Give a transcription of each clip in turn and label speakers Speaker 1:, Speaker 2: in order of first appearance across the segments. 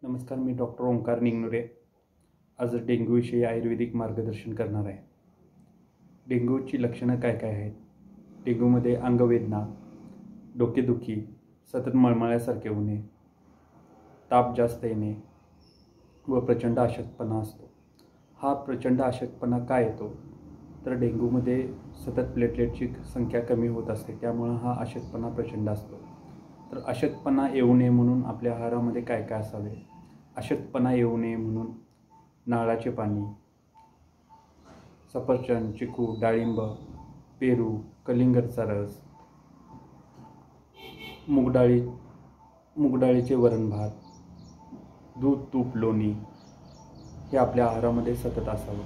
Speaker 1: नमस्कार, मी डॉक्टर ओंकार निंगनुरे. आज डेंग्यूविषयी आयुर्वेदिक मार्गदर्शन करणार आहे. डेंग्यूची लक्षणं काय काय आहेत? डेंग्यूमध्ये अंगवेदना, डोकेदुखी, सतत मळमळल्यासारखे होणे, ताप जास्त येणे व प्रचंड अशक्तपणा असतो. हा प्रचंड अशक्तपणा का येतो? तर डेंग्यूमध्ये सतत प्लेटलेटची संख्या कमी होत असते, त्यामुळं हा अशक्तपणा प्रचंड असतो. तर अशक्तपणा येऊ नये म्हणून आपल्या आहारामध्ये काय काय असावे? अशक्तपणा येऊ नये म्हणून नारळाचे पाणी, सफरचंद, चिकू, डाळिंब, पेरू, कलिंगडचा रस, मूगडाळीचे वरण भात, दूध, तूप, लोणी हे आपल्या आहारामध्ये सतत असावं.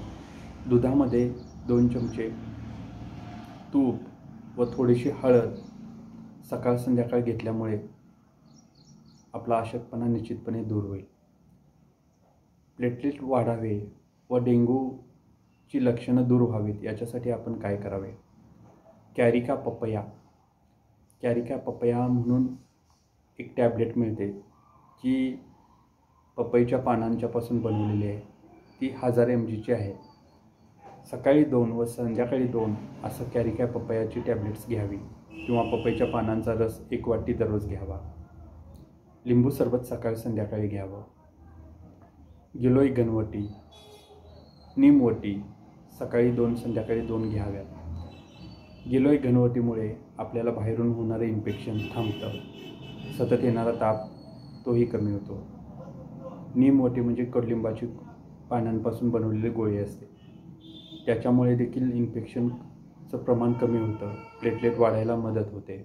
Speaker 1: दुधामध्ये 2 चमचे तूप व थोडीशी हळद सकाळ संध्याकाळ घेतल्यामुळे आपला अशक्तपणा निश्चितपणे दूर होईल. प्लेटलेट वाढावे व डेंग्यूची लक्षणं दूर व्हावीत याच्यासाठी आपण काय करावे? कॅरिका पपया म्हणून एक टॅबलेट मिळते, जी पपईच्या पानांच्यापासून बनवलेली आहे. ती 1000 mgची आहे. सकाळी 2 व संध्याकाळी 2 असं कॅरिका पपयाची टॅबलेट्स घ्यावी किंवा पपईच्या पानांचा रस 1 वाटी दररोज घ्यावा. लिंबू सरबत सकाळी संध्याकाळी घ्यावं. गिलोय घनवटी, निमवटी सकाळी 2 संध्याकाळी 2 घ्याव्यात. गिलोय घनवटीमुळे आपल्याला बाहेरून होणारे इन्फेक्शन थांबतं. सतत येणारा ताप तोही कमी होतो. निमवटी म्हणजे कडुलिंबाची पानांपासून बनवलेली गोळी असते. त्याच्यामुळे देखील इन्फेक्शनचं प्रमाण कमी होतं, प्लेटलेट वाढायला मदत होते.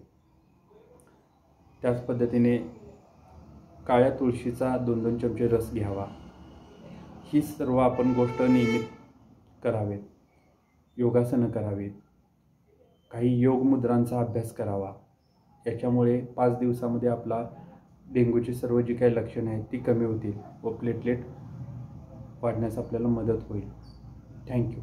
Speaker 1: त्याच पद्धतीने काळ्या तुळशीचा 2-2 चमचे रस घ्यावा. ही सर्व आपण गोष्ट नियमित करावेत. योगासनं करावीत. काही योग मुद्रांचा अभ्यास करावा. याच्यामुळे 5 दिवसामध्ये आपला डेंग्यूची सर्व जी काही लक्षणं आहेत ती कमी होतील व प्लेटलेट वाढण्यास आपल्याला मदत होईल. थँक्यू.